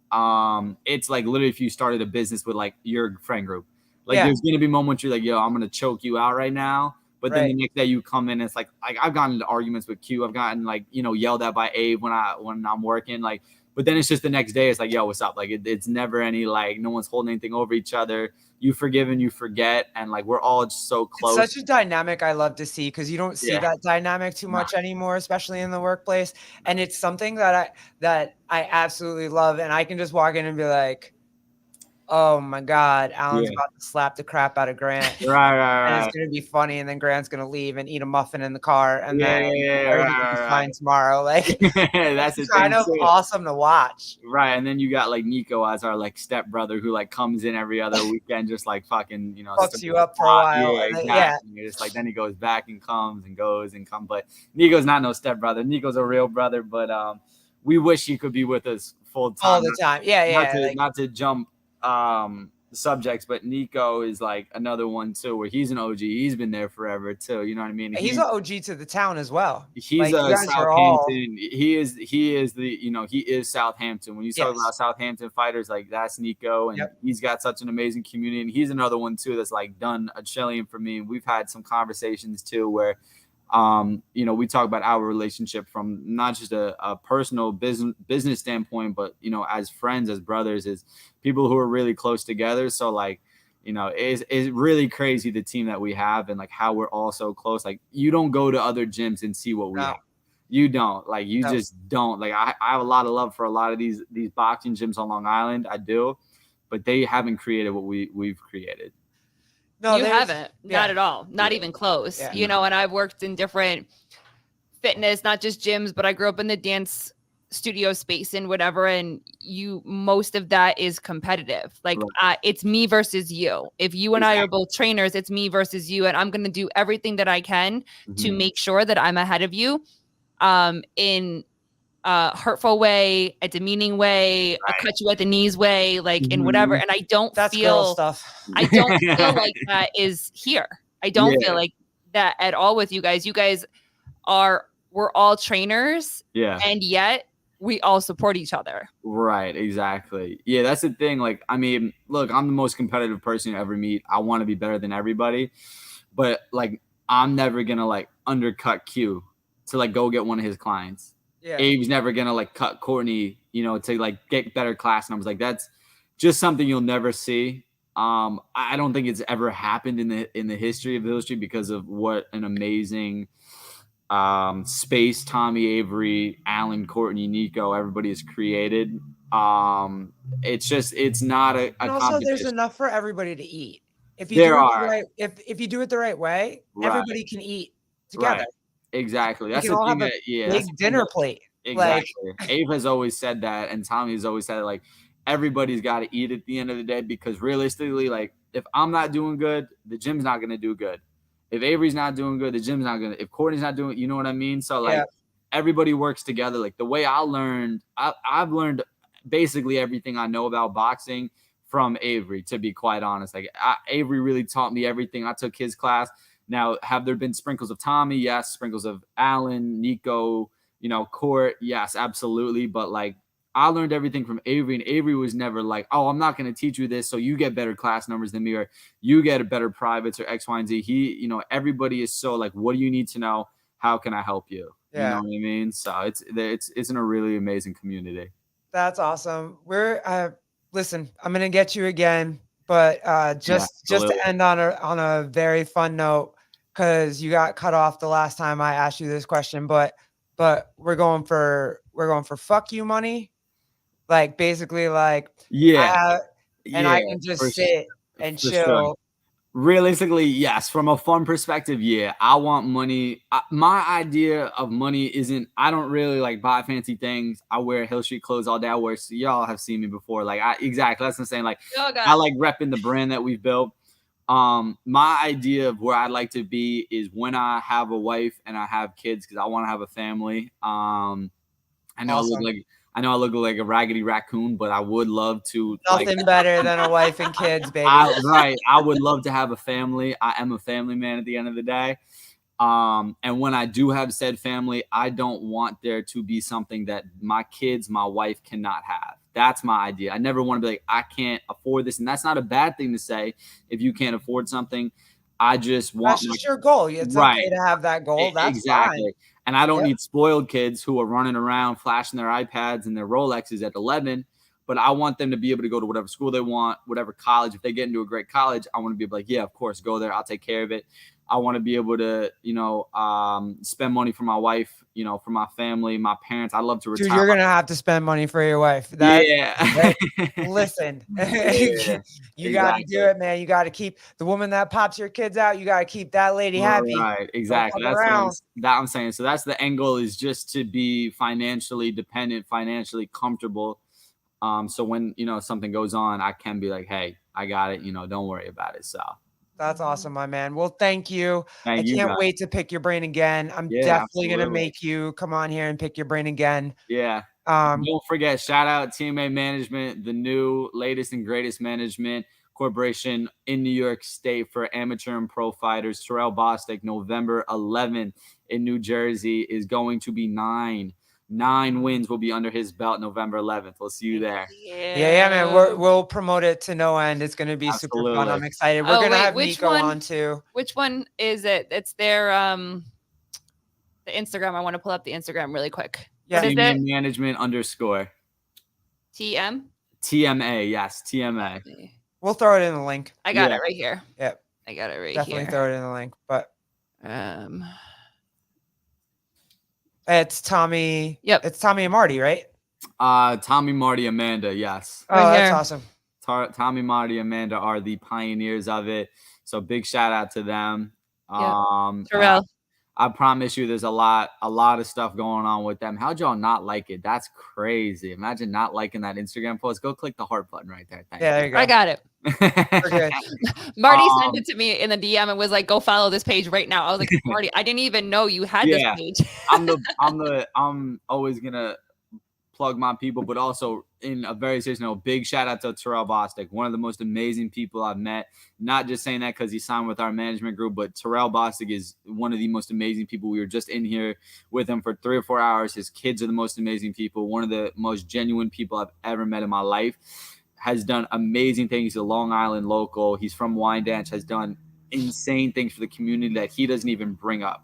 It's like literally if you started a business with like your friend group. Like yeah, there's gonna be moments you're like, yo, I'm gonna choke you out right now. But then the right. next day you come in, it's like I've gotten into arguments with Q. I've gotten like, yelled at by Abe when I'm working. Like, but then it's just the next day, it's like, yo, what's up? Like it's never any like no one's holding anything over each other. You forgive and you forget, and like we're all just so It's close. such a dynamic I love to see, because you don't see Yeah. that dynamic too Nah. much anymore, especially in the workplace. And it's something that I absolutely love. And I can just walk in and be like, oh my God, Alan's Yeah. about to slap the crap out of Grant. And it's Right. gonna be funny, and then Grant's gonna leave and eat a muffin in the car, and Yeah, then yeah, yeah, everything will be right. fine tomorrow. Like That's the it's kind thing of too. awesome to watch. Right, and then you got like Nico as our like step brother who like comes in every other weekend, just like fucking Fucks stirs you the up for a pot. while. Yeah, And then, yeah. exactly. It's like then he goes back and comes and goes and comes. But Nico's not no step brother. Nico's a real brother. But we wish he could be with us full All time. the time. Yeah, Not yeah. to Like not to jump subjects, but Nico is like another one too, where he's an OG. He's been there forever too. You know what I mean? he's an OG to the town as well. He's Like you a guys are all Southampton. He is he is Southampton. When you talk yes. about Southampton fighters, like that's Nico, and Yep. he's got such an amazing community. And he's another one too that's like done a trillion for me. And we've had some conversations too where we talk about our relationship from not just a personal business standpoint, but as friends, as brothers, as people who are really close together. So like is really crazy the team that we have and like how we're all so close. Like you don't go to other gyms and see what we No. have. You don't like you No. just don't like I have a lot of love for a lot of these boxing gyms on Long Island. I do, but they haven't created what we've created. No, You haven't, yeah. not at all, not Yeah. even close. Yeah. And I've worked in different fitness, not just gyms, but I grew up in the dance studio space and whatever. And most of that is competitive. Like it's me versus you. If you and I are both trainers, it's me versus you. And I'm going to do everything that I can to make sure that I'm ahead of you in a hurtful way, a demeaning way, a cut you at the knees way, like in whatever. And I don't That's girl feel stuff. I don't feel like that is here. I don't feel like that at all with you guys. You guys we're all trainers. Yeah. And yet we all support each other. Right. Exactly. Yeah. That's the thing. Like, I mean, look, I'm the most competitive person you ever meet. I want to be better than everybody, but like, I'm never going to like undercut Q to like go get one of his clients. Yeah. Abe's never going to like cut Courtney, to like get better class numbers. Like that's just something you'll never see. I don't think it's ever happened in the history of the industry because of what an amazing space Tommy, Avery, Alan, Courtney, Nico, everybody has created. It's not a and also competition. there's enough for everybody to eat. If you do it the right, if you do it the right way, everybody can eat together. Right. Exactly. We That's can the all thing have a big dinner plate. Like, Exactly. Abe has always said that, and Tommy has always said like everybody's got to eat at the end of the day, because realistically, like if I'm not doing good, the gym's not gonna do good. If Avery's not doing good, the gym's not gonna. If Courtney's not doing, you know what I mean? So yeah, like everybody works together. Like the way I've learned basically everything I know about boxing from Avery. To be quite honest, like Avery really taught me everything. I took his class. Now, have there been sprinkles of Tommy? Yes. Sprinkles of Alan, Nico, Court, yes, absolutely. But like I learned everything from Avery, and Avery was never like, oh, I'm not going to teach you this so you get better class numbers than me, or you get a better privates or X, Y, and Z. Everybody is so like, what do you need to know? How can I help you? You know yeah. what I mean? So it's in a really amazing community. That's awesome. Listen, I'm gonna get you again, but Yeah, just to absolutely. end on a very fun note, because you got cut off the last time I asked you this question, but we're going for fuck you money, like basically like I Yeah, have and yeah, I can for just sit and for sure. chill. Realistically, yes. From a fun perspective, yeah. I want money. My idea of money isn't. I don't really like buy fancy things. I wear Hill Street clothes all day. Y'all have seen me before. Like exactly. That's what I'm saying. Like Oh I God. like repping the brand that we've built. My idea of where I'd like to be is when I have a wife and I have kids, because I want to have a family. I know Awesome. I know I look like a raggedy raccoon, but I would love to like Nothing better than a wife and kids, baby. I would love to have a family. I am a family man at the end of the day. And when I do have said family, I don't want there to be something that my kids, my wife cannot have. That's my idea. I never want to be like, I can't afford this. And that's not a bad thing to say if you can't afford something. I just want That's my just your goal. It's okay right. to have that goal. That's fine. Exactly. And I don't Yep. need spoiled kids who are running around flashing their iPads and their Rolexes at 11. But I want them to be able to go to whatever school they want, whatever college. If they get into a great college, I want to be like, yeah, of course, go there. I'll take care of it. I want to be able to, spend money for my wife, for my family, my parents. I'd love to Dude, retire. you're gonna have to spend money for your wife. Yeah. Listen, Yeah, you got to do exactly. it, man. You got to keep the woman that pops your kids out. You got to keep that lady happy. Right, Don't exactly. fuck That's what around. I'm saying. So that's the end goal, is just to be financially dependent, financially comfortable. So when something goes on, I can be like, hey, I got it. Don't worry about it. So That's awesome, my man. Well, thank you. I thank you can't guys. wait to pick your brain again. I'm Yeah, definitely gonna absolutely. make you come on here and pick your brain again. Yeah. Um, Don't forget, shout out TMA Management, the new latest and greatest management corporation in New York State for amateur and pro fighters. Terrell Bostic, November 11th in New Jersey, is going to be 9. 9 wins will be under his belt November 11th. We'll see you there. yeah, man. We'll promote it to no end. It's gonna be super fun. Absolutely. I'm excited. We're Oh gonna wait, have which Nico one? on too. Which one is it? It's their the Instagram. I want to pull up the Instagram really quick. Yeah. What is TMA it? Management _ TM. TMA. Yes, TMA. We'll throw it in the link. I got Yeah. it right here. Yep. I got it right Definitely here. throw it in the link. But Um. it's Tommy. Yep. It's Tommy and Marty, right? Tommy, Marty, Amanda. Yes. Oh, Right that's here. awesome. Tommy, Marty, Amanda are the pioneers of it. So big shout out to them. Yep. And Terrell. I promise you, there's a lot of stuff going on with them. How'd y'all not like it? That's crazy. Imagine not liking that Instagram post. Go click the heart button right there. Thank Yeah, there you go. I got it. We're good. Marty sent it to me in the DM and was like, "Go follow this page right now." I was like, "Marty, I didn't even know you had Yeah. this page." I'm always gonna plug my people, but also in a very serious note, big shout out to Terrell Bostic, one of the most amazing people I've met. Not just saying that because he signed with our management group, but Terrell Bostic is one of the most amazing people. We were just in here with him for 3 or 4 hours. His kids are the most amazing people. One of the most genuine people I've ever met in my life. Has done amazing things. He's a Long Island local. He's from Wyandanch. Has done insane things for the community that he doesn't even bring up.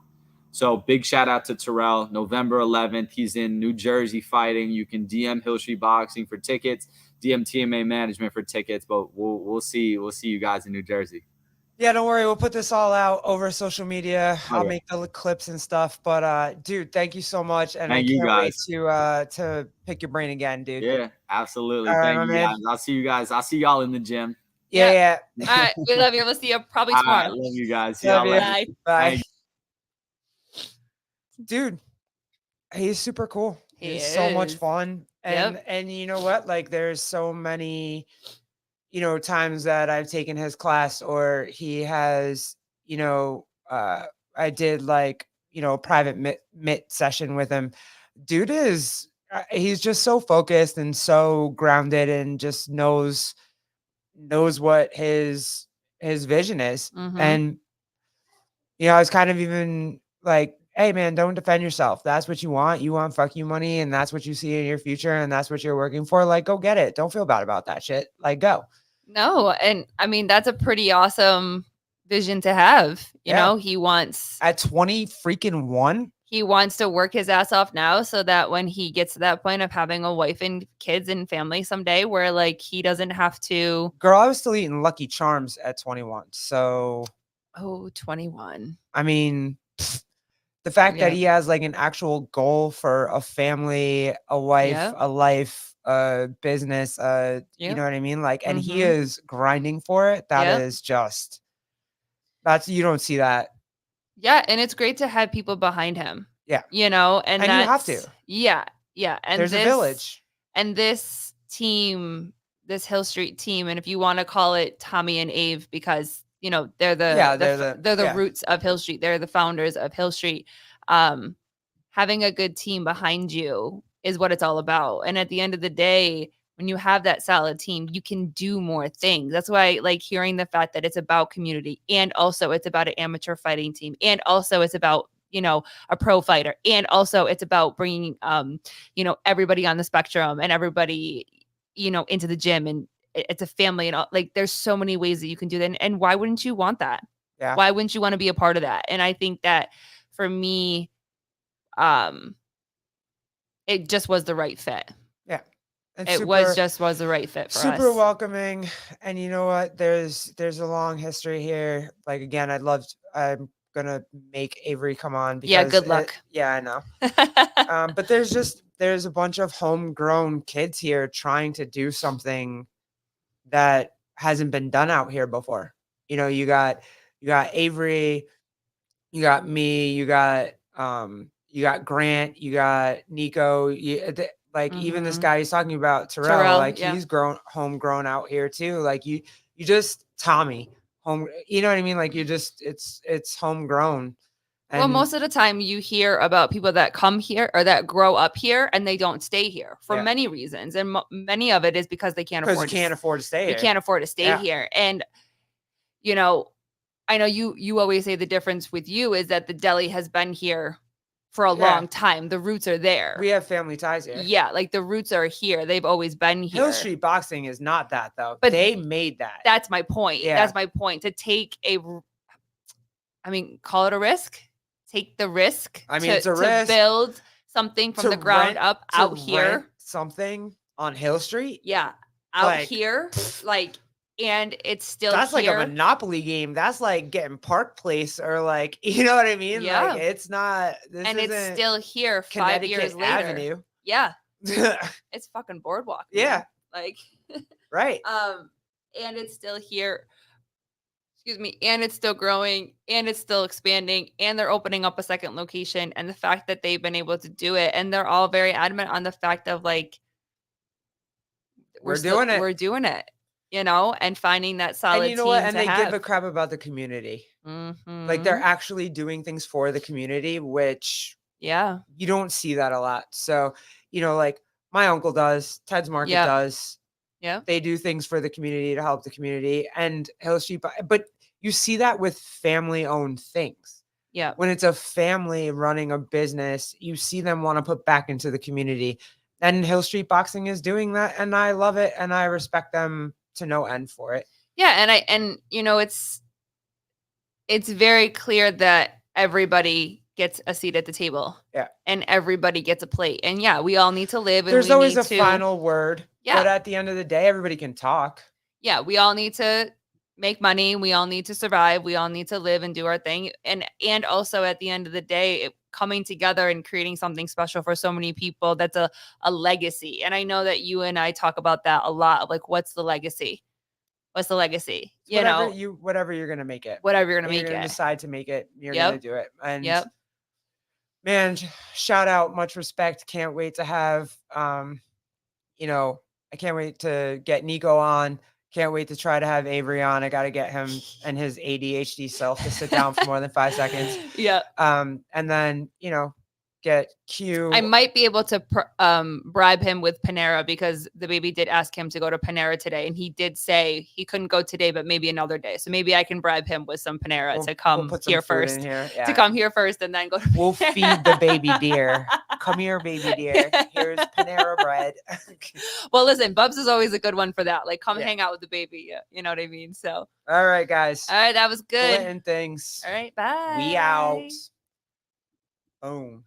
So big shout out to Terrell. November 11th, he's in New Jersey fighting. You can DM Hill Street Boxing for tickets, DM TMA Management for tickets. But we'll see you guys in New Jersey. Yeah, don't worry. We'll put this all out over social media. I'll Okay. make the clips and stuff. But dude, thank you so much, and Thank I you can't wait guys. to pick your brain again, dude. Yeah, absolutely. All right, Thank my you man. guys. I'll see you guys. I'll see y'all in the gym. Yeah. All right, we love you. We'll see you probably All tomorrow. right, love you guys. See Love y'all you. later. Bye. Bye. Thank Dude, he's super cool. He's so much is. fun. Yep. And you know what? Like there's so many, times that I've taken his class or he has, I did like, a private mit session with him. Dude is he's just so focused and so grounded and just knows what his vision is. Mm-hmm. And I was kind of even like, hey man, don't defend yourself. That's what you want. You want fuck you money, and that's what you see in your future, and that's what you're working for. Like, go get it. Don't feel bad about that shit. Like, go. No, and I mean that's a pretty awesome vision to have. Yeah. He wants At 20 freaking 1. to work his ass off now so that when he gets to that point of having a wife and kids and family someday where like he doesn't have to Girl, I was still eating Lucky Charms at 21. So 21. I mean, the fact that Yep. he has like an actual goal for a family, a wife, Yep. a life, a business, you Yep. know what I mean? Like, and he Mhm. is grinding for it. That Yep. is just, you don't see that. Yeah, and it's great to have people behind him. Yeah. And And you have that's to. yeah. And There's a village. And this team, this Hill Street team, and if you want to call it Tommy and Ave, because they're the yeah. roots of Hill Street. They're the founders of Hill Street. Having a good team behind you is what it's all about. And at the end of the day, when you have that solid team, you can do more things. That's why I like hearing the fact that it's about community, and also it's about an amateur fighting team, and also it's about a pro fighter, and also it's about bringing everybody on the spectrum and everybody into the gym, and it's a family, and all. Like there's so many ways that you can do that, and why wouldn't you want that? Yeah. Why wouldn't you want to be a part of that? And I think that for me, it just was the right fit. Yeah. And It was the right fit for us. Super welcoming. And you know what? There's a long history here. Like again, I'm gonna make Avery come on because Yeah, good luck. I know. But there's a bunch of homegrown kids here trying to do something that hasn't been done out here before. You got Avery, you got me, you got Grant, you got Nico, even this Mhm. guy he's talking about, Terrell, Terrell, like yeah. he's homegrown out here too. Like you just Tommy home, you know what I mean? Like it's homegrown. Well, most of the time you hear about people that come here or that grow up here and they don't stay here for many reasons, and many of it is because they can't afford to stay here. They can't afford to stay here. And I know you always say the difference with you is that the deli has been here for a long time. The roots are there. We have family ties here. Yeah, like the roots are here. They've always been here. Hill Street Boxing is not that though. But they made that. That's my point. Yeah. That's my point. To take call it a risk. Take the risk. It's a risk to build something from the ground up out here. Something on Hill Street. Yeah, out here, and it's still that's here. Like a Monopoly game. That's like getting Park Place or like, you know what I mean? Yeah. Like it's not. And it's still here 5 years later. Avenue. Yeah. It's fucking Boardwalk. Yeah. Man. Right. And it's still here. Excuse me. And it's still growing, and it's still expanding, and they're opening up a second location. And the fact that they've been able to do it, and they're all very adamant on the fact of like, we're doing it, and finding that solid and you know team what? And to they have. give a crap about the community. Mm-hmm. Like they're actually doing things for the community, which you don't see that a lot. So, like my uncle does, Ted's Market does. Yeah. They do things for the community to help the community, and Hill Street, but you see that with family owned things. Yeah. When it's a family running a business, you see them want to put back into the community. And Hill Street Boxing is doing that, and I love it, and I respect them to no end for it. Yeah, and it's very clear that everybody gets a seat at the table. Yeah. And everybody gets a plate. And we all need to live. And there's always a final word. Yeah. But at the end of the day, everybody can talk. Yeah, we all need to make money. We all need to survive. We all need to live and do our thing. And also at the end of the day, coming together and creating something special for so many people, that's a legacy. And I know that you and I talk about that a lot. Like, what's the legacy? What's the legacy? Whatever you're gonna make it. Whatever you're gonna make it. You're gonna decide to make it. You're gonna do it. And Man, shout out, much respect. Can't wait to have, you know, I can't wait to get Nico on. Can't wait to try to have Avery on. I got to get him and his ADHD self to sit down for more than 5 seconds. Yeah. And then, get Q. I might be able to bribe him with Panera because the baby did ask him to go to Panera today, and he did say he couldn't go today, but maybe another day. So maybe I can bribe him with some Panera to come put some here food first. in here. Yeah. To come here first and then go to Panera. We'll feed the baby deer. Come here, baby deer. Here's Panera bread. Well, listen, Bubs is always a good one for that. Like, come Yeah. hang out with the baby. Yeah, you know what I mean? So, All right, guys. all right, that was good. Splitting things. All right, bye. We out. Boom.